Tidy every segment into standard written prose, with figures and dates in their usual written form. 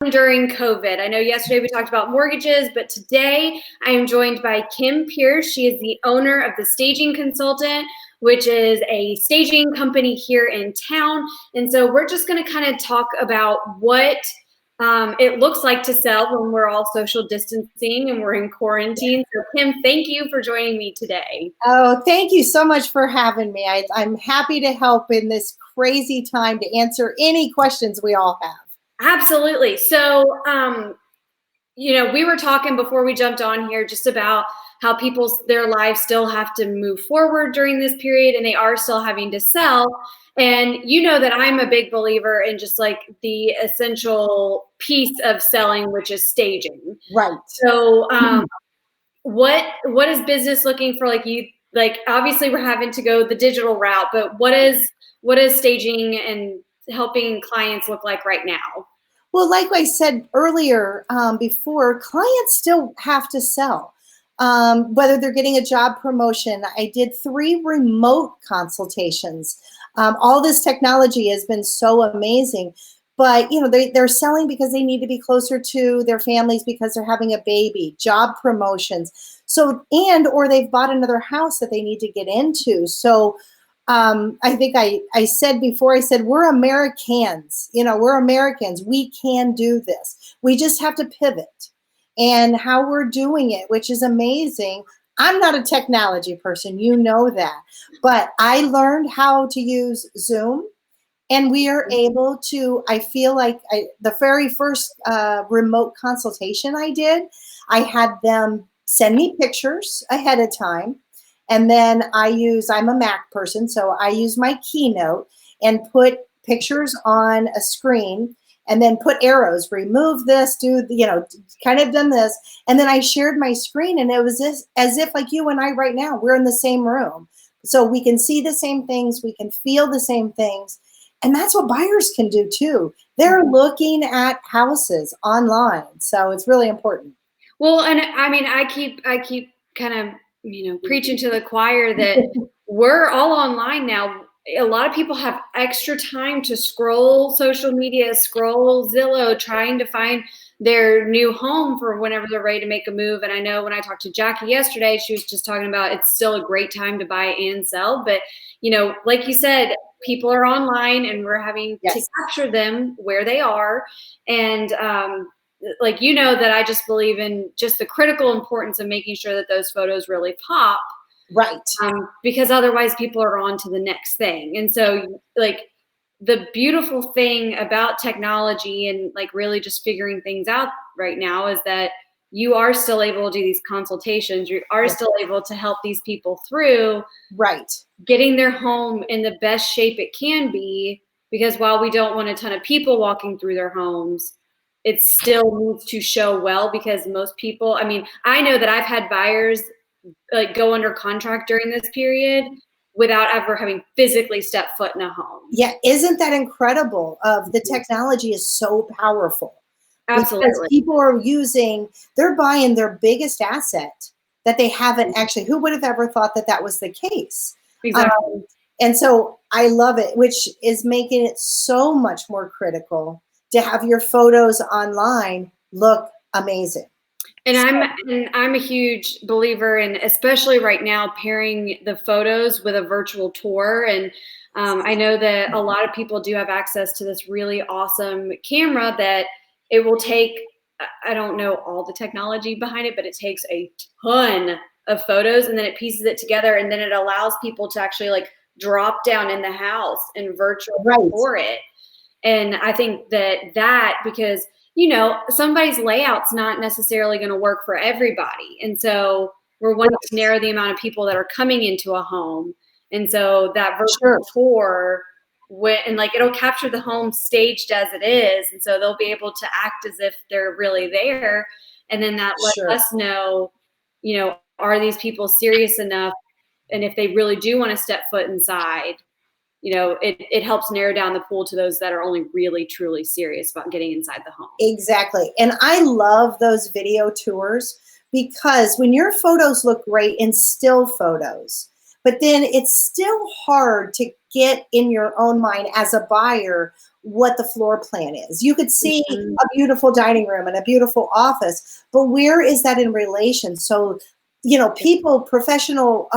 during COVID. I know yesterday we talked about mortgages, but today I am joined by Kim Pearse. She is the owner of The Staging Consultant, which is a staging company here in town. And so we're just going to kind of talk about what it looks like to sell when we're all social distancing and we're in quarantine. So Kim, thank you for joining me today. Oh, thank you so much for having me. I'm happy to help in this crazy time to answer any questions we all have. Absolutely. So, we were talking before we jumped on here just about how their lives still have to move forward during this period, and they are still having to sell. And you know that I'm a big believer in just like the essential piece of selling, which is staging. Right. So, what is business looking for? Obviously we're having to go the digital route, but what is staging and helping clients look like right now? Well, like I said earlier, before, clients still have to sell. Whether they're getting a job promotion. I did 3 remote consultations. All this technology has been so amazing, but they're selling because they need to be closer to their families because they're having a baby, job promotions. So, or they've bought another house that they need to get into. So I think I said before, I said, we're Americans, we're Americans. We can do this. We just have to pivot. And how we're doing it, which is amazing. I'm not a technology person, you know that, but I learned how to use Zoom, and we are able to, I feel like the very first remote consultation I did, I had them send me pictures ahead of time. And then I'm a Mac person, so I use my Keynote and put pictures on a screen and then put arrows, remove this, kind of done this. And then I shared my screen, and it was as if like you and I right now, we're in the same room. So we can see the same things, we can feel the same things. And that's what buyers can do too. They're looking at houses online. So it's really important. Well, and I mean, I keep kind of, preaching to the choir that we're all online now. A lot of people have extra time to scroll social media, scroll Zillow, trying to find their new home for whenever they're ready to make a move. And I know when I talked to Jackie yesterday, she was just talking about it's still a great time to buy and sell. But, like you said, people are online and we're having to capture them where they are. And that I just believe in just the critical importance of making sure that those photos really pop. Right. Because otherwise people are on to the next thing. And so the beautiful thing about technology and really just figuring things out right now is that you are still able to do these consultations. You are still able to help these people through getting their home in the best shape it can be, because while we don't want a ton of people walking through their homes, it still needs to show well, because most people, I know that I've had buyers go under contract during this period without ever having physically stepped foot in a home. Yeah, isn't that incredible? The technology is so powerful. Absolutely. Because people they're buying their biggest asset that they haven't actually, who would have ever thought that was the case? Exactly. And so I love it, which is making it so much more critical to have your photos online look amazing. And I'm a huge believer in, especially right now, pairing the photos with a virtual tour. And I know that a lot of people do have access to this really awesome camera that it will take, I don't know all the technology behind it, but it takes a ton of photos and then it pieces it together, and then it allows people to actually drop down in the house and virtual tour it. And I think that because somebody's layout's not necessarily going to work for everybody. And so we're wanting to narrow the amount of people that are coming into a home. And so that virtual tour, it'll capture the home staged as it is. And so they'll be able to act as if they're really there. And then that lets us know, are these people serious enough? And if they really do want to step foot inside, it helps narrow down the pool to those that are only really, truly serious about getting inside the home. Exactly. And I love those video tours, because when your photos look great in still photos, but then it's still hard to get in your own mind as a buyer, what the floor plan is. You could see Mhm. a beautiful dining room and a beautiful office, but where is that in relation? So, people, professional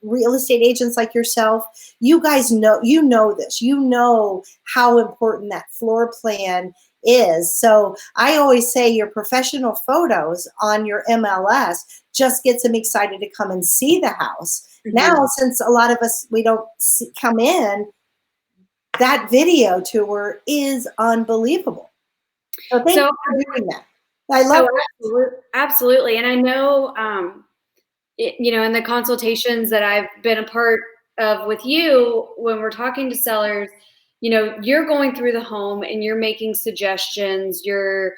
real estate agents like yourself, you guys know, this, how important that floor plan is. So I always say your professional photos on your MLS just gets them excited to come and see the house. Mhm. Now, since a lot of us, we don't come in, that video tour is unbelievable. So thank So, you for doing that. I love oh, that. absolutely. And I know, in the consultations that I've been a part of with you, when we're talking to sellers, you're going through the home and you're making suggestions, you're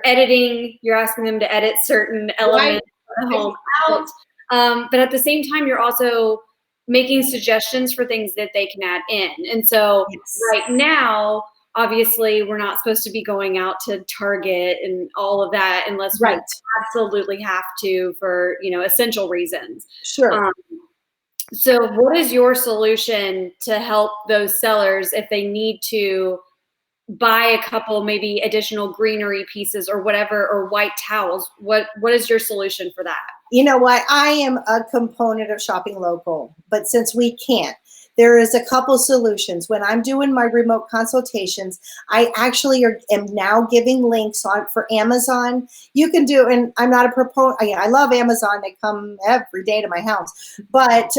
editing, you're asking them to edit certain Right. elements of the home out. But at the same time, you're also making suggestions for things that they can add in. And so Yes. right now, obviously, we're not supposed to be going out to Target and all of that unless we Right. absolutely have to for, essential reasons. Sure. Um, so what is your solution to help those sellers if they need to buy a couple maybe additional greenery pieces or whatever, or white towels? What is your solution for that? You know what? I am a component of shopping local, but since we can't, there is a couple solutions. When I'm doing my remote consultations, I actually am now giving links on for Amazon. You can do, and I'm not a proponent. I love Amazon. They come every day to my house, but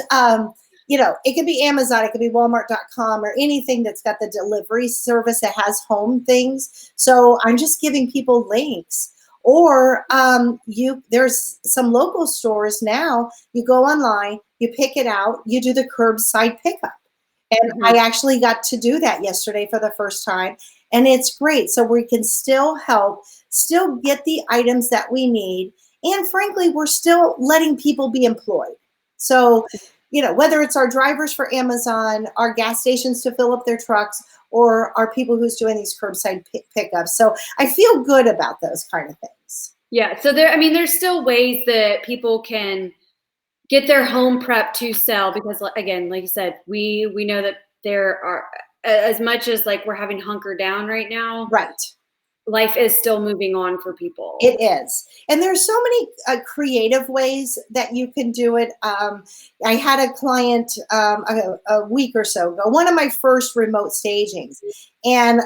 it could be Amazon, it could be Walmart.com or anything that's got the delivery service that has home things. So I'm just giving people links. Or there's some local stores now. You go online, you pick it out, you do the curbside pickup. And Mhm. I actually got to do that yesterday for the first time, and it's great. So we can still help, still get the items that we need, and frankly, we're still letting people be employed. So, whether it's our drivers for Amazon, our gas stations to fill up their trucks, or our people who's doing these curbside pickups. So I feel good about those kind of things. Yeah. So there's still ways that people can get their home prep to sell, because again, like you said, we know that there are, as much as like we're having hunker down right now, Right. life is still moving on for people. It is. And there's so many creative ways that you can do it. I had a client a week or so ago, one of my first remote stagings, and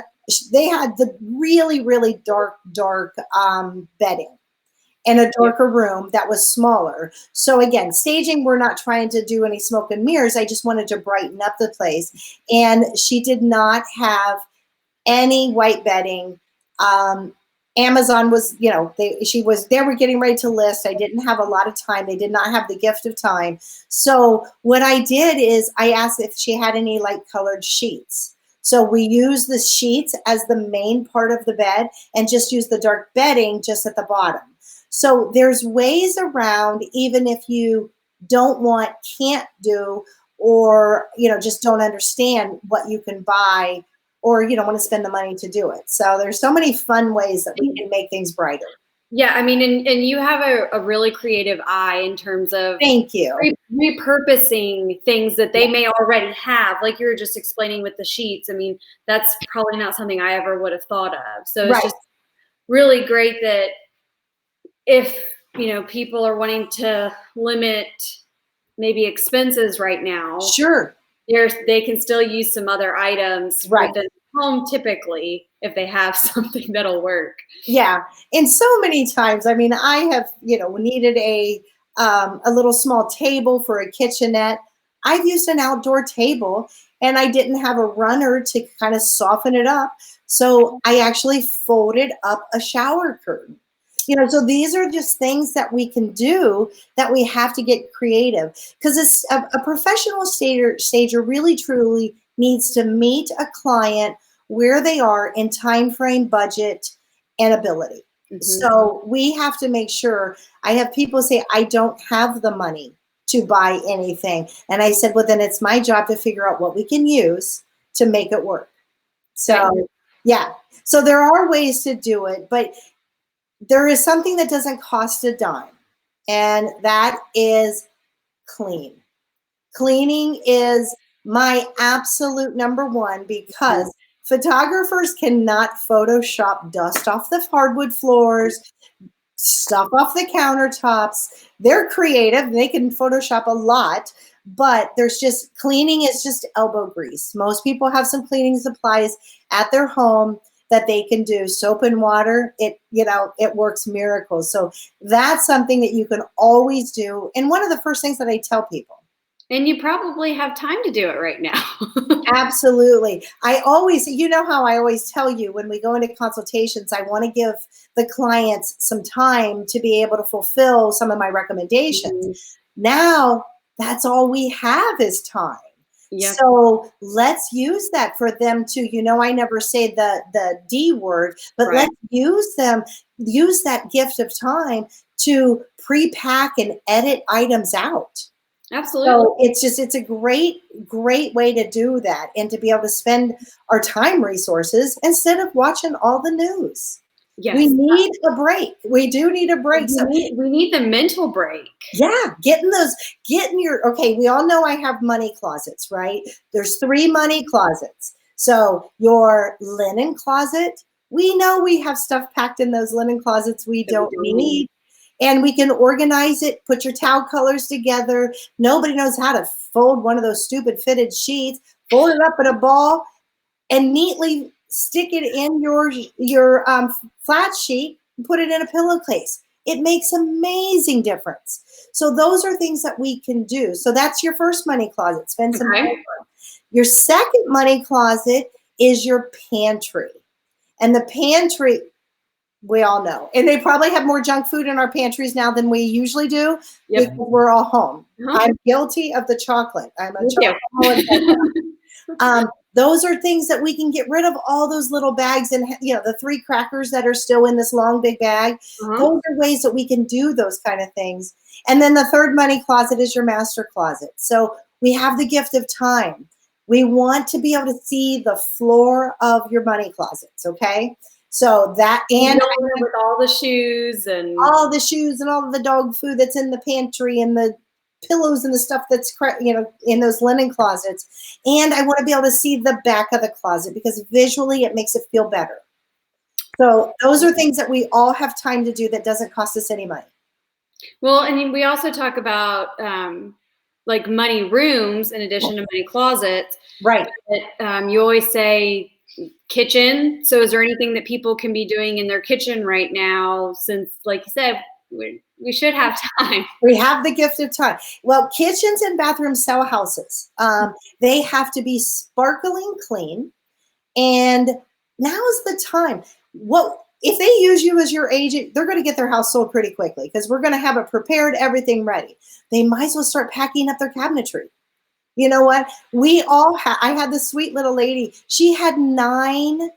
they had the really, really dark bedding in a Yeah. darker room that was smaller. So again, staging, we're not trying to do any smoke and mirrors. I just wanted to brighten up the place. And she did not have any white bedding. Amazon was, they were getting ready to list. I didn't have a lot of time. They did not have the gift of time. So what I did is I asked if she had any light colored sheets. So we use the sheets as the main part of the bed and just use the dark bedding just at the bottom. So there's ways around, even if you can't do, or, just don't understand what you can buy, or you don't want to spend the money to do it. So there's so many fun ways that we can make things brighter. Yeah, and you have a really creative eye in terms of Thank you. repurposing things that they may already have, like you were just explaining with the sheets. I mean, that's probably not something I ever would have thought of. So it's Right. just really great that if, people are wanting to limit maybe expenses right now, Sure. they can still use some other items Right. within the home, typically, if they have something that'll work. Yeah. And so many times, I mean, I have, needed a little small table for a kitchenette. I've used an outdoor table, and I didn't have a runner to kind of soften it up. So I actually folded up a shower curtain. So these are just things that we can do, that we have to get creative, because a professional stager really truly needs to meet a client where they are in time frame, budget, and ability. Mhm. So we have to make sure. I have people say, I don't have the money to buy anything. And I said, well, then it's my job to figure out what we can use to make it work. So, yeah. So there are ways to do it, but there is something that doesn't cost a dime, and that is clean. Cleaning is my absolute number one, because Photographers cannot Photoshop dust off the hardwood floors, stuff off the countertops. They're creative. They can Photoshop a lot, but there's just cleaning is just elbow grease. Most people have some cleaning supplies at their home that they can do. Soap and water, it works miracles. So that's something that you can always do. And one of the first things that I tell people. And you probably have time to do it right now. Absolutely. I always, how I always tell you when we go into consultations, I want to give the clients some time to be able to fulfill some of my recommendations. Mm-hmm. Now, that's all we have is time. Yep. So let's use that for them to, I never say the D word, but right. Let's use that gift of time to pre-pack and edit items out. Absolutely. So it's a great way to do that and to be able to spend our time resources instead of watching all the news. Yes. We need a break. We do need a break. We need the mental break. Yeah. We all know I have money closets, right? There's 3 money closets. So your linen closet, we know we have stuff packed in those linen closets we don't need. And we can organize it, put your towel colors together. Nobody knows how to fold one of those stupid fitted sheets, fold it up in a ball, and neatly stick it in your flat sheet and put it in a pillowcase. It makes amazing difference. So those are things that we can do. So that's your first money closet. Spend some time. Your second money closet is your pantry. And the pantry, we all know. And they probably have more junk food in our pantries now than we usually do. Yep. Because we're all home. Uh-huh. I'm guilty of the chocolate. I'm a chocolate. Those are things that we can get rid of, all those little bags and, the 3 crackers that are still in this long, big bag. Uh-huh. Those are ways that we can do those kind of things. And then the third money closet is your master closet. So we have the gift of time. We want to be able to see the floor of your money closets, okay? So that, and with all the shoes and all of the dog food that's in the pantry and the pillows and the stuff that's, in those linen closets. And I want to be able to see the back of the closet because visually it makes it feel better. So those are things that we all have time to do that doesn't cost us any money. Well, and we also talk about like money rooms in addition to money closets. Right. But, you always say kitchen. So is there anything that people can be doing in their kitchen right now since, like you said, we should have time. We have the gift of time. Well, kitchens and bathrooms sell houses. They have to be sparkling clean. And now is the time. If they use you as your agent, they're going to get their house sold pretty quickly because we're going to have it prepared, everything ready. They might as well start packing up their cabinetry. You know what? I had this sweet little lady. She had 9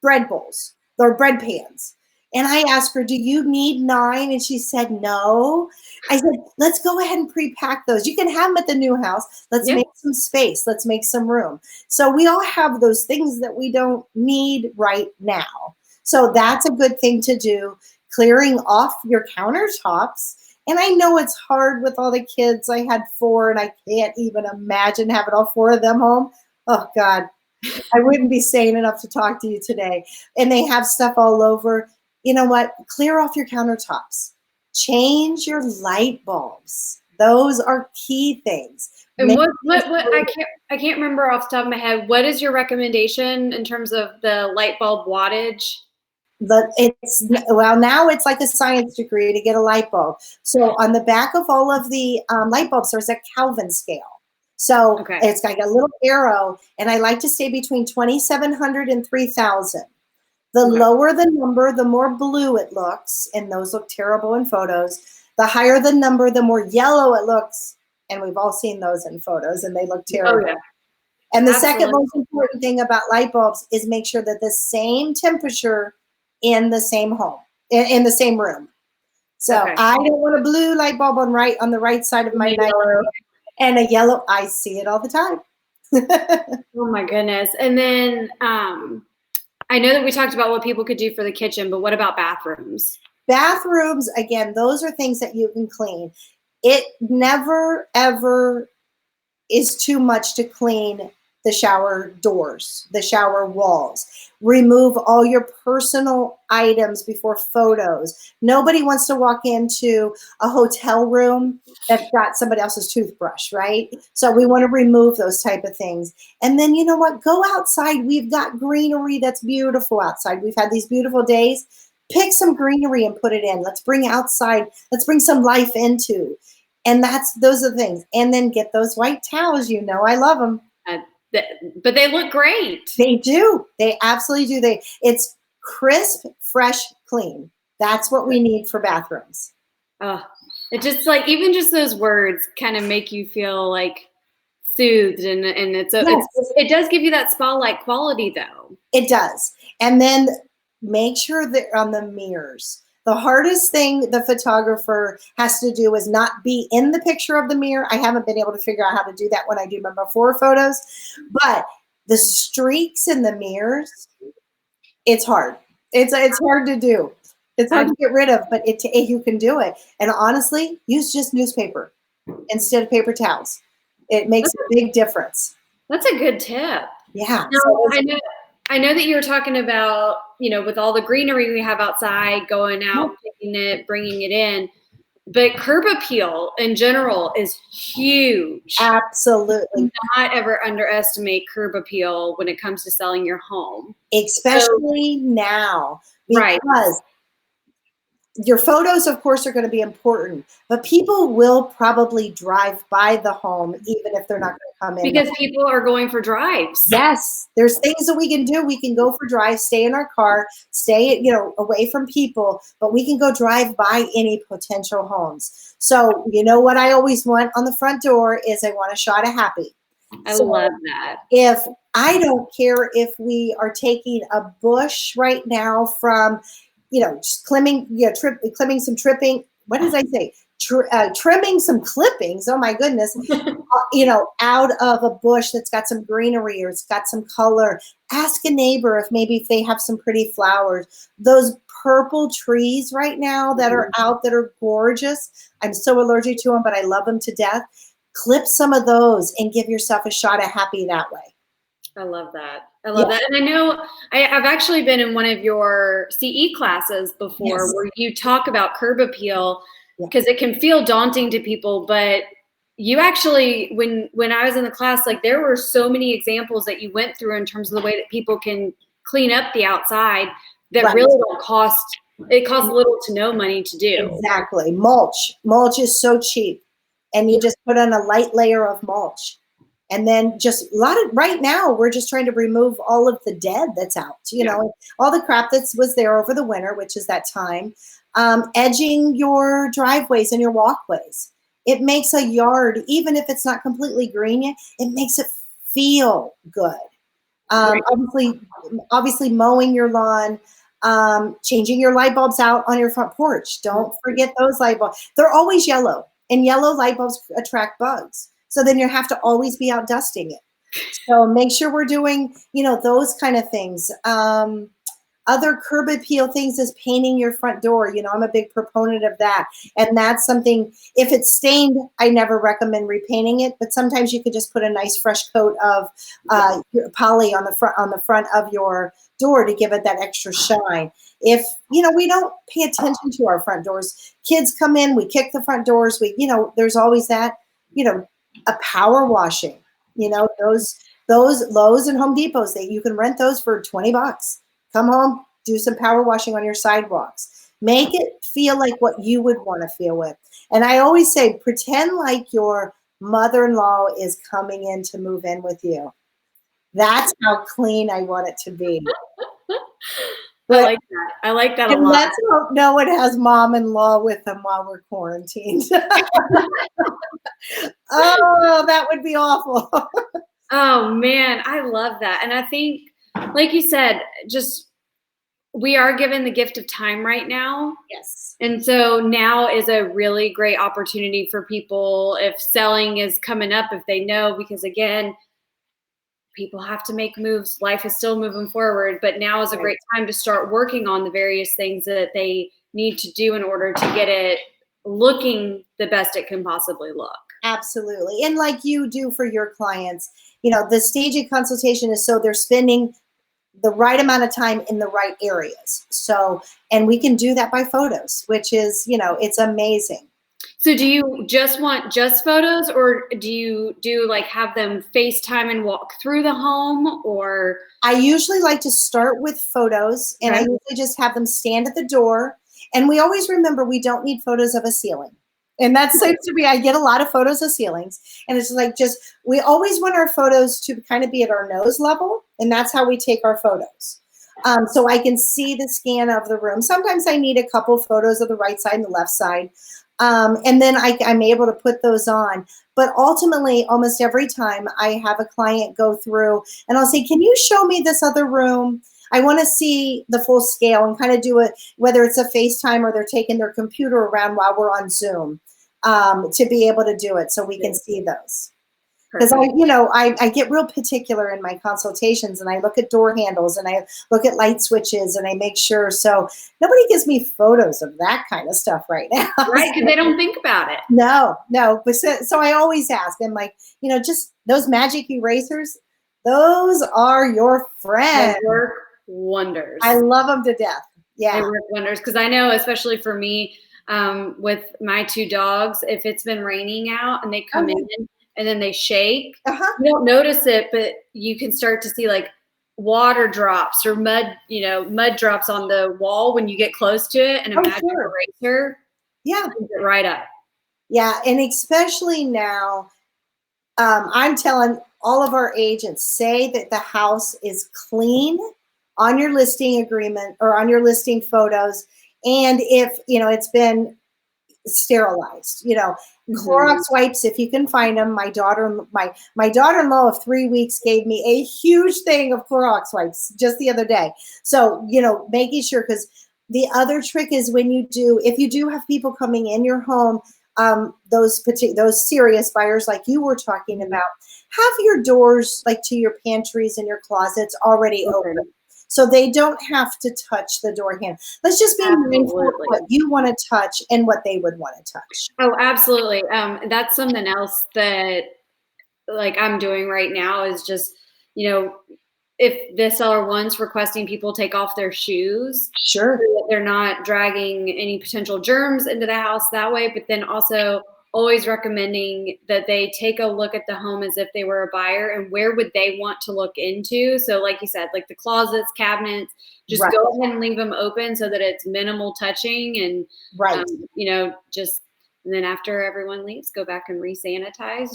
bread bowls or bread pans. And I asked her, do you need 9? And she said, no. I said, let's go ahead and pre-pack those. You can have them at the new house. Let's make some space. Let's make some room. So we all have those things that we don't need right now. So that's a good thing to do. Clearing off your countertops. And I know it's hard with all the kids. I had 4 and I can't even imagine having all 4 of them home. Oh God, I wouldn't be sane enough to talk to you today. And they have stuff all over. You know what? Clear off your countertops. Change your light bulbs. Those are key things. And what I can't remember off the top of my head. What is your recommendation in terms of the light bulb wattage? Now it's like a science degree to get a light bulb. So on the back of all of the light bulbs, there's a Kelvin scale. So It's got a little arrow, and I like to stay between 2,700 and 3,000. The lower the number, the more blue it looks, and those look terrible in photos. The higher the number, the more yellow it looks, and we've all seen those in photos, and they look terrible. Oh, yeah. And the second most important thing about light bulbs is make sure that the same temperature in the same home, in the same room. So I don't want a blue light bulb on the right side of my night and a yellow. I see it all the time. Oh my goodness. And then I know that we talked about what people could do for the kitchen, but what about bathrooms? Bathrooms, again, those are things that you can clean. It never, ever is too much to clean the shower doors, the shower walls. Remove all your personal items before photos. Nobody wants to walk into a hotel room that's got somebody else's toothbrush, right? So we want to remove those type of things. And then, you know what? Go outside. We've got greenery that's beautiful outside. We've had these beautiful days. Pick some greenery and put it in. Let's bring outside. Let's bring some life into. And those are the things. And then get those white towels. You know, I love them. But they look great. They do. They absolutely do. It's crisp, fresh, clean. That's what we need for bathrooms. It just like, even just those words kind of make you feel like soothed, and it does give you that spa-like quality though. It does. And then make sure that on the mirrors, the hardest thing the photographer has to do is not be in the picture of the mirror. I haven't been able to figure out how to do that when I do my before photos, but the streaks in the mirrors, it's hard. It's hard to do. It's hard to get rid of, but you can do it. And honestly, use just newspaper instead of paper towels. It makes a big difference. That's a good tip. Yeah. Now, I know that you were talking about, you know, with all the greenery we have outside, going out, picking it, bringing it in, but curb appeal in general is huge. Absolutely. Do not ever underestimate curb appeal when it comes to selling your home. Especially now. Right. Because your photos, of course, are going to be important, but people will probably drive by the home even if they're not going to come in. Because people are going for drives. Yes. There's things that we can do. We can go for drives, stay in our car, stay, you know, away from people, but we can go drive by any potential homes. So, you know what I always want on the front door is I want a shot of happy. I love that. If I don't care if we are taking a bush right now from, you know, just trimming some tripping. What did I say? Trimming some clippings. Oh my goodness. You know, out of a bush that's got some greenery or it's got some color. Ask a neighbor if they have some pretty flowers. Those purple trees right now that are out that are gorgeous. I'm so allergic to them, but I love them to death. Clip some of those and give yourself a shot of happy that way. I love that. I love that. And I know I've actually been in one of your CE classes before where you talk about curb appeal, because it can feel daunting to people, but you actually, when I was in the class, like there were so many examples that you went through in terms of the way that people can clean up the outside that really don't cost little to no money to do. Exactly. Mulch is so cheap, and you just put on a light layer of mulch. And then just right now, we're just trying to remove all of the dead that's out, you know, all the crap that was there over the winter, which is that time. Edging your driveways and your walkways. It makes a yard, even if it's not completely green yet, it makes it feel good. Obviously mowing your lawn, changing your light bulbs out on your front porch. Don't forget those light bulbs. They're always yellow, and yellow light bulbs attract bugs. So then you have to always be out dusting it. So make sure we're doing, you know, those kind of things. Other curb appeal things is painting your front door. You know, I'm a big proponent of that. And that's something, if it's stained, I never recommend repainting it, but sometimes you could just put a nice fresh coat of poly on the front of your door to give it that extra shine. If, you know, we don't pay attention to our front doors, kids come in, we kick the front doors, you know, there's always that, you know, a power washing, you know, those Lowe's and Home Depots, you can rent those for $20. Come home, do some power washing on your sidewalks. Make it feel like what you would want to feel with. And I always say, pretend like your mother-in-law is coming in to move in with you. That's how clean I want it to be. I like that. I like that a lot. Let's hope no one has mom-in-law with them while we're quarantined. Oh, that would be awful. Oh man, I love that. And I think, like you said, just we are given the gift of time right now. Yes. And so now is a really great opportunity for people, if selling is coming up, if they know, because again, people have to make moves. Life is still moving forward, but now is a great time to start working on the various things that they need to do in order to get it looking the best it can possibly look. Absolutely. And like you do for your clients, the staging consultation is so they're spending the right amount of time in the right areas. So, and we can do that by photos, which is, it's amazing. So do you just want just photos, or do you like have them FaceTime and walk through the home, or? I usually like to start with photos, and I usually just have them stand at the door. And we always remember we don't need photos of a ceiling. And that seems to be, I get a lot of photos of ceilings, and it's like we always want our photos to kind of be at our nose level, and that's how we take our photos. So I can see the scan of the room. Sometimes I need a couple photos of the right side and the left side. And then I'm able to put those on. But ultimately, almost every time I have a client go through and I'll say, can you show me this other room? I want to see the full scale and kind of do it, whether it's a FaceTime or they're taking their computer around while we're on Zoom, to be able to do it so we can see those. Because I get real particular in my consultations, and I look at door handles and I look at light switches and I make sure. So nobody gives me photos of that kind of stuff right now. Right, because they don't think about it. No. But so I always ask, I'm like, just those magic erasers, those are your friends. They work wonders. I love them to death. Yeah. They work wonders, because I know, especially for me, with my two dogs, if it's been raining out and they come in and then they shake, you don't notice it, but you can start to see like water drops or mud drops on the wall when you get close to it, and a magic eraser cleans it right up. Yeah, and especially now, I'm telling all of our agents, say that the house is clean on your listing agreement or on your listing photos, and if it's been sterilized, Clorox wipes if you can find them. My daughter-in-law of 3 weeks gave me a huge thing of Clorox wipes just the other day. So making sure, because the other trick is if you do have people coming in your home, those serious buyers like you were talking about, have your doors like to your pantries and your closets already open, so they don't have to touch the door handle. Let's just be mindful of what you want to touch and what they would want to touch. Oh, absolutely. That's something else that like I'm doing right now is just, if the seller wants, requesting people take off their shoes. Sure. So that they're not dragging any potential germs into the house that way, but then also always recommending that they take a look at the home as if they were a buyer, and where would they want to look into. So like you said, like the closets, cabinets, just go ahead and leave them open so that it's minimal touching, and and then after everyone leaves, go back and re-sanitize.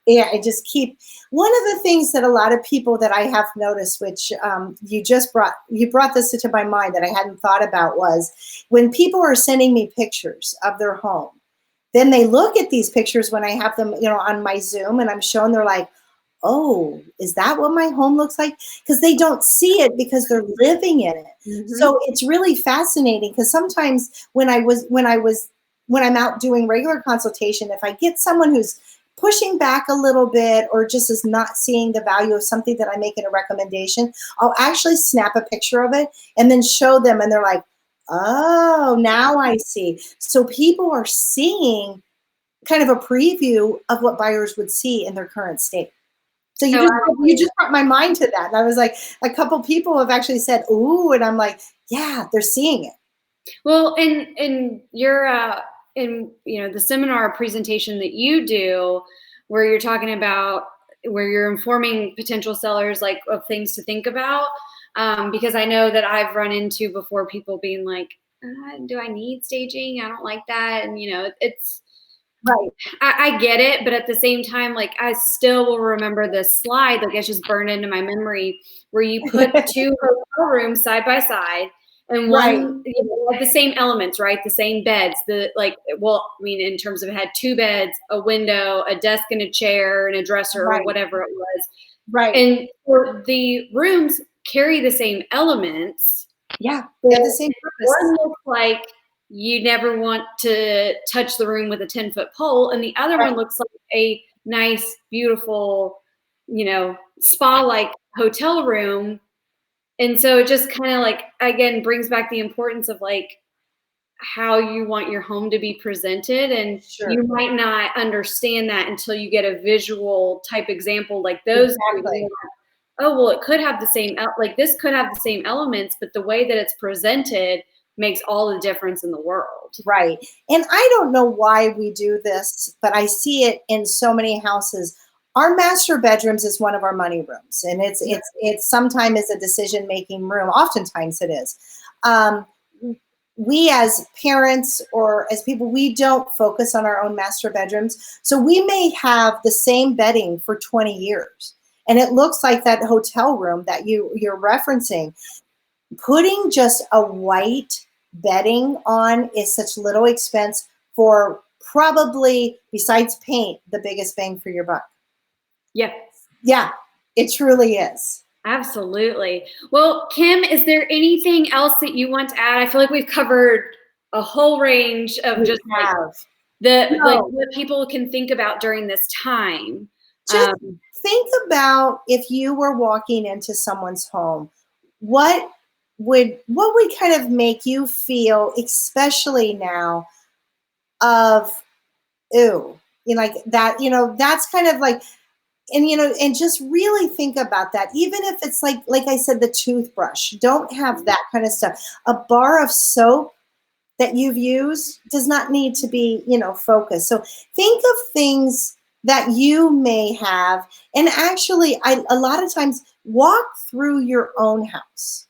I just keep one of the things that a lot of people that I have noticed, which you brought this into my mind that I hadn't thought about, was when people are sending me pictures of their home, then they look at these pictures when I have them, on my Zoom, and I'm showing, they're like, oh, is that what my home looks like? Because they don't see it because they're living in it. So it's really fascinating, because sometimes when I'm out doing regular consultation, if I get someone who's pushing back a little bit or just is not seeing the value of something that I make in a recommendation, I'll actually snap a picture of it and then show them, and they're like, oh, now I see. So people are seeing kind of a preview of what buyers would see in their current state. So you just brought my mind to that. And I was like, a couple people have actually said, ooh, and I'm like, yeah, they're seeing it. Well, and you're in the seminar presentation that you do, where you're talking about, where you're informing potential sellers like of things to think about, because I know that I've run into before people being like, do I need staging? I don't like that. And it's right. I get it, but at the same time, like I still will remember this slide, like it's just burned into my memory, where you put two hotel rooms side by side. And one, had the same elements, right? The same beds. In terms of it had two beds, a window, a desk and a chair, and a dresser, or whatever it was. Right. And the rooms carry the same elements. Yeah, they have the same purpose. One looks like you never want to touch the room with a 10-foot pole, and the other one looks like a nice, beautiful, spa-like hotel room. And so it just kind of like, again, brings back the importance of like how you want your home to be presented, and Sure. you might not understand that until you get a visual type example like those. Exactly. Oh, well, it could have the same, like this could have the same elements, but the way that it's presented makes all the difference in the world. Right. And I don't know why we do this, but I see it in so many houses. Our master bedrooms is one of our money rooms, and it's sometimes is a decision making room. Oftentimes it is. Um, we as parents or as people, we don't focus on our own master bedrooms. So we may have the same bedding for 20 years, and it looks like that hotel room that you're referencing. Putting just a white bedding on is such little expense for probably, besides paint, the biggest bang for your buck. Yeah. Yeah, it truly is. Absolutely. Well, Kim, is there anything else that you want to add? I feel like we've covered a whole range of We just like have. like No. what people can think about during this time. Just think about if you were walking into someone's home, what would kind of make you feel, especially now, of ew, like that, that's kind of like, and and just really think about that. Even if it's like I said, the toothbrush, don't have that kind of stuff. A bar of soap that you've used does not need to be, focused. So think of things that you may have, and actually, a lot of times walk through your own house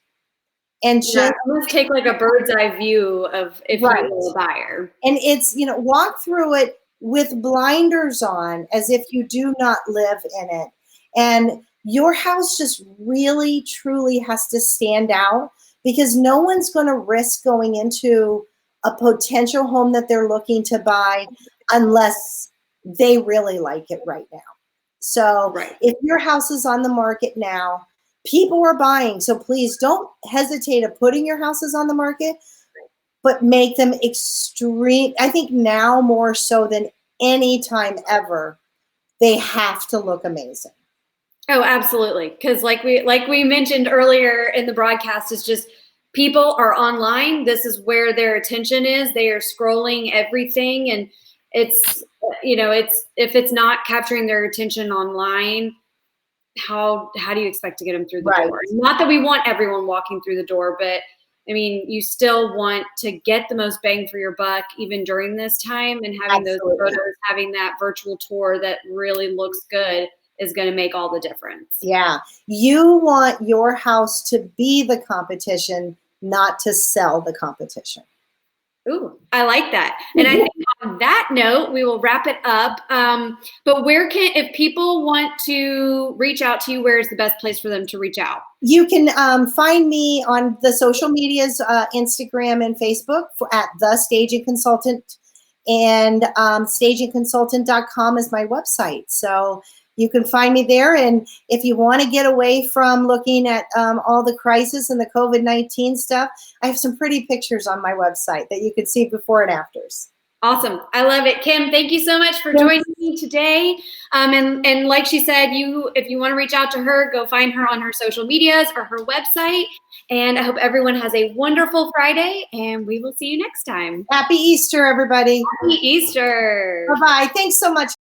and just Let's take like a bird's eye view of if you right. were a buyer. And it's, walk through it with blinders on as if you do not live in it. And your house just really, truly has to stand out, because no one's going to risk going into a potential home that they're looking to buy unless they really like it right now. So if your house is on the market now, people are buying. So please don't hesitate of putting your houses on the market, but make them extreme. I think now more so than any time ever, they have to look amazing. Oh, absolutely. Because like we mentioned earlier in the broadcast, is just people are online. This is where their attention is. They are scrolling everything, and it's it's if it's not capturing their attention online, how do you expect to get them through the door? Not that we want everyone walking through the door, but I mean, you still want to get the most bang for your buck even during this time, and having those photos, having that virtual tour that really looks good is going to make all the difference. Yeah. You want your house to be the competition, not to sell the competition. Ooh, I like that. And I think on that note, we will wrap it up. But if people want to reach out to you, where's the best place for them to reach out? You can find me on the social medias, Instagram and Facebook at The Staging Consultant, and stagingconsultant.com is my website. So you can find me there. And if you want to get away from looking at all the crisis and the COVID-19 stuff, I have some pretty pictures on my website that you can see before and afters. Awesome. I love it. Kim, thank you so much for joining me today. And like she said, if you want to reach out to her, go find her on her social medias or her website. And I hope everyone has a wonderful Friday, and we will see you next time. Happy Easter, everybody. Happy Easter. Bye-bye. Thanks so much.